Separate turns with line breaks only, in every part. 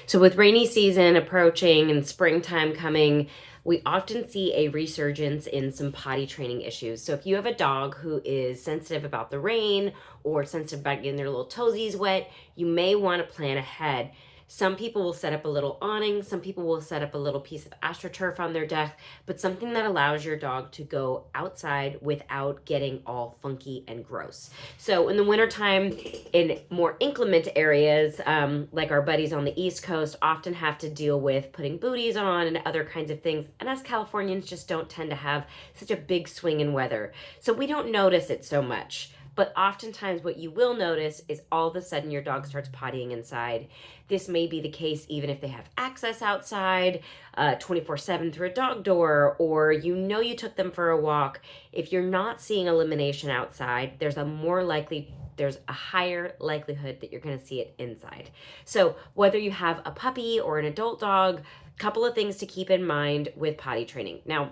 So with rainy season approaching and springtime coming, we often see a resurgence in some potty training issues. So if you have a dog who is sensitive about the rain or sensitive about getting their little toesies wet, you may want to plan ahead. Some people will set up a little awning, some people will set up a little piece of astroturf on their deck, but something that allows your dog to go outside without getting all funky and gross. So in the wintertime, in more inclement areas, like our buddies on the East Coast often have to deal with putting booties on and other kinds of things. And us Californians just don't tend to have such a big swing in weather. So we don't notice it so much. But oftentimes, what you will notice is all of a sudden your dog starts pottying inside. This may be the case even if they have access outside 24/7 through a dog door, or you took them for a walk. If you're not seeing elimination outside, there's a higher likelihood that you're going to see it inside. So whether you have a puppy or an adult dog, a couple of things to keep in mind with potty training. Now,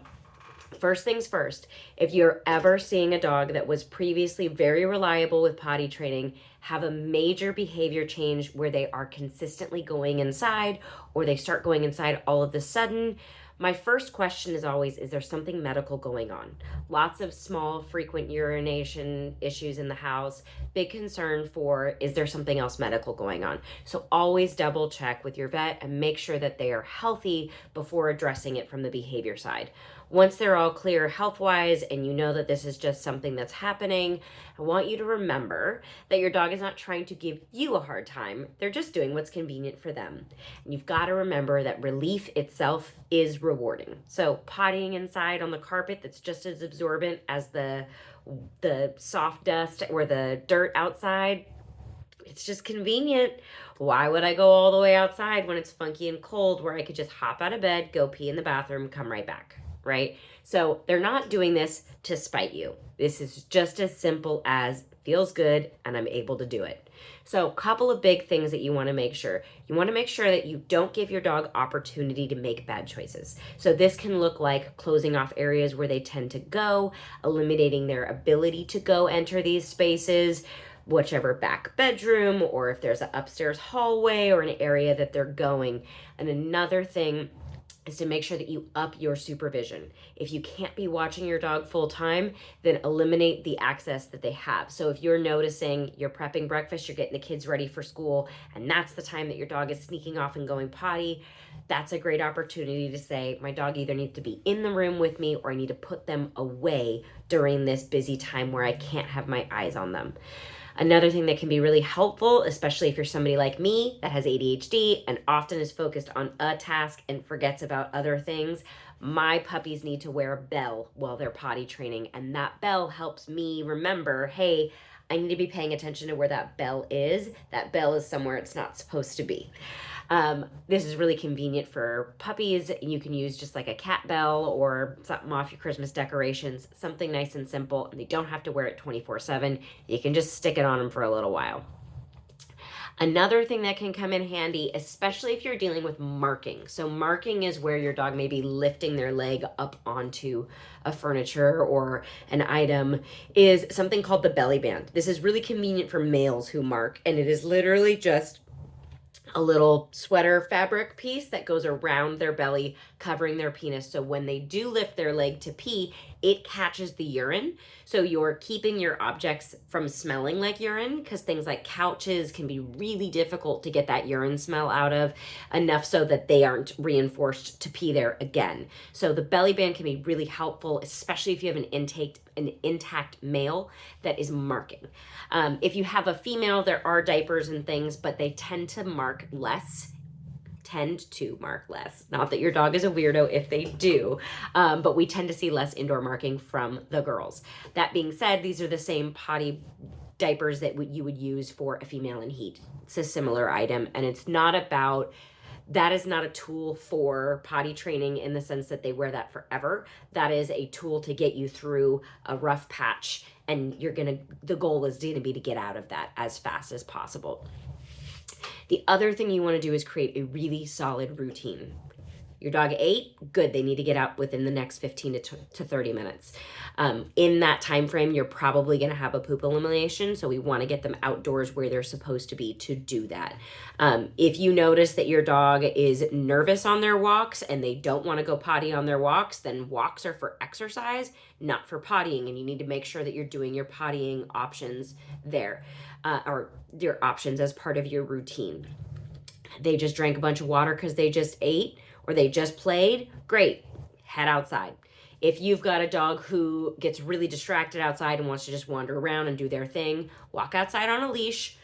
first things first, if you're ever seeing a dog that was previously very reliable with potty training have a major behavior change where they are consistently going inside or they start going inside all of a sudden, my first question is always, is there something medical going on? Lots of small, frequent urination issues in the house. Big concern for, is there something else medical going on? So always double check with your vet and make sure that they are healthy before addressing it from the behavior side. Once they're all clear health-wise and you know that this is just something that's happening, I want you to remember that your dog is not trying to give you a hard time. They're just doing what's convenient for them. And you've got to remember that relief itself is rewarding. So pottying inside on the carpet that's just as absorbent as the soft dust or the dirt outside, it's just convenient. Why would I go all the way outside when it's funky and cold where I could just hop out of bed, go pee in the bathroom, come right back, right? So they're not doing this to spite you. This is just as simple as feels good and I'm able to do it. So a couple of big things that you want to make sure. You want to make sure that you don't give your dog opportunity to make bad choices. So this can look like closing off areas where they tend to go, eliminating their ability to go enter these spaces, whichever back bedroom, or if there's an upstairs hallway or an area that they're going. And another thing is to make sure that you up your supervision. If you can't be watching your dog full time, then eliminate the access that they have. So if you're noticing you're prepping breakfast, you're getting the kids ready for school, and that's the time that your dog is sneaking off and going potty, that's a great opportunity to say, my dog either needs to be in the room with me or I need to put them away during this busy time where I can't have my eyes on them. Another thing that can be really helpful, especially if you're somebody like me that has ADHD and often is focused on a task and forgets about other things, my puppies need to wear a bell while they're potty training. And that bell helps me remember, hey, I need to be paying attention to where that bell is. That bell is somewhere it's not supposed to be. This is really convenient for puppies. You can use just like a cat bell or something off your Christmas decorations, something nice and simple, and they don't have to wear it 24/7. You can just stick it on them for a little while. Another thing that can come in handy, especially if you're dealing with marking. So marking is where your dog may be lifting their leg up onto a furniture or an item, is something called the belly band. This is really convenient for males who mark, and it is literally just a little sweater fabric piece that goes around their belly, covering their penis. So when they do lift their leg to pee, it catches the urine. So you're keeping your objects from smelling like urine, because things like couches can be really difficult to get that urine smell out of, enough so that they aren't reinforced to pee there again. So the belly band can be really helpful, especially if you have an intact male that is marking. If you have a female, there are diapers and things, but they tend to mark less. Not that your dog is a weirdo if they do, but we tend to see less indoor marking from the girls. That being said, these are the same potty diapers that you would use for a female in heat. It's a similar item, and that is not a tool for potty training in the sense that they wear that forever. That is a tool to get you through a rough patch, and the goal is going to be to get out of that as fast as possible. The other thing you want to do is create a really solid routine. Your dog ate, good. They need to get out within the next 15 to 30 minutes. In that time frame, you're probably going to have a poop elimination, so we want to get them outdoors where they're supposed to be to do that. If you notice that your dog is nervous on their walks and they don't want to go potty on their walks, then walks are for exercise, not for pottying, and you need to make sure that you're doing your pottying options there, or your options as part of your routine. They just drank a bunch of water because they just ate or they just played, great, head outside. If you've got a dog who gets really distracted outside and wants to just wander around and do their thing, walk outside on a leash,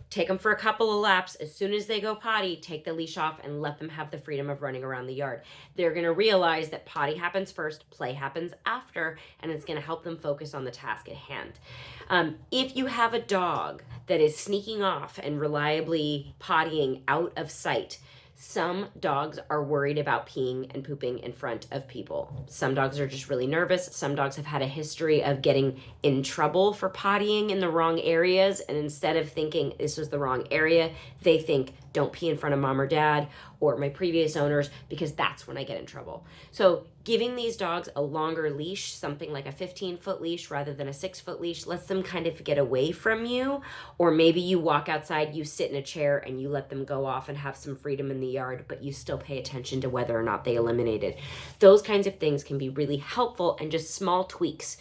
take them for a couple of laps. As soon as they go potty, take the leash off and let them have the freedom of running around the yard. They're going to realize that potty happens first, play happens after, and it's going to help them focus on the task at hand. If you have a dog that is sneaking off and reliably pottying out of sight, some dogs are worried about peeing and pooping in front of people. Some dogs are just really nervous. Some dogs have had a history of getting in trouble for pottying in the wrong areas. And instead of thinking this was the wrong area, they think don't pee in front of mom or dad or my previous owners because that's when I get in trouble. So giving these dogs a longer leash, something like a 15-foot leash rather than a 6-foot leash, lets them kind of get away from you. Or maybe you walk outside, you sit in a chair and you let them go off and have some freedom in the yard, but you still pay attention to whether or not they eliminated. Those kinds of things can be really helpful and just small tweaks.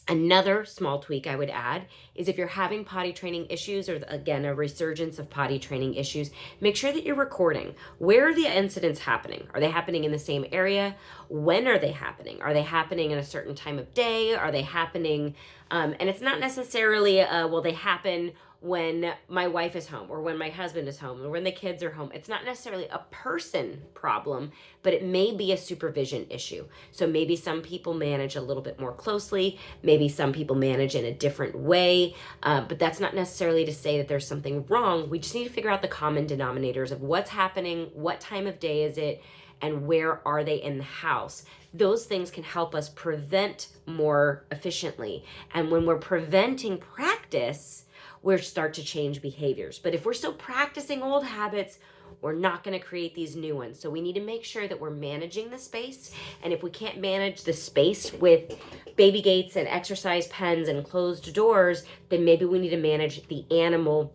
Another small tweak I would add is if you're having potty training issues or, again, a resurgence of potty training issues, make sure that you're recording. Where are the incidents happening? Are they happening in the same area? When are they happening? Are they happening in a certain time of day? Are they happening, and it's not necessarily, well, they happen when my wife is home or when my husband is home or when the kids are home. It's not necessarily a person problem, but it may be a supervision issue. So maybe some people manage a little bit more closely. Maybe some people manage in a different way, but that's not necessarily to say that there's something wrong. We just need to figure out the common denominators of what's happening, what time of day is it, and where are they in the house. Those things can help us prevent more efficiently. And when we're preventing practice, we'll start to change behaviors. But if we're still practicing old habits, we're not going to create these new ones. So we need to make sure that we're managing the space. And if we can't manage the space with baby gates and exercise pens and closed doors, then maybe we need to manage the animal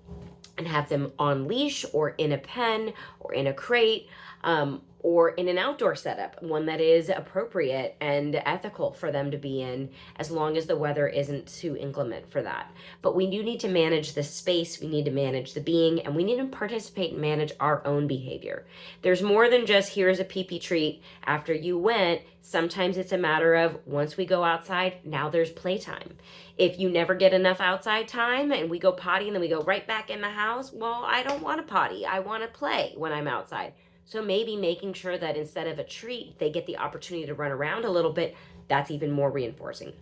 and have them on leash or in a pen or in a crate, or in an outdoor setup, one that is appropriate and ethical for them to be in, as long as the weather isn't too inclement for that. But we do need to manage the space, we need to manage the being, and we need to participate and manage our own behavior. There's more than just here's a pee-pee treat after you went. Sometimes it's a matter of once we go outside, now there's playtime. If you never get enough outside time and we go potty and then we go right back in the house, well, I don't want to potty. I want to play when I'm outside. So maybe making sure that instead of a treat, they get the opportunity to run around a little bit, that's even more reinforcing.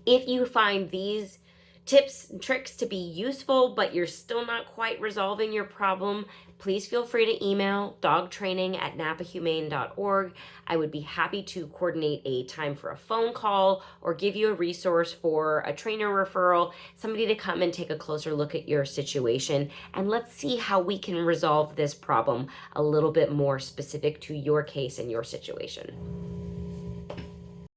If you find these tips and tricks to be useful, but you're still not quite resolving your problem, please feel free to email dogtraining@napahumane.org. I would be happy to coordinate a time for a phone call or give you a resource for a trainer referral, somebody to come and take a closer look at your situation. And let's see how we can resolve this problem a little bit more specific to your case and your situation.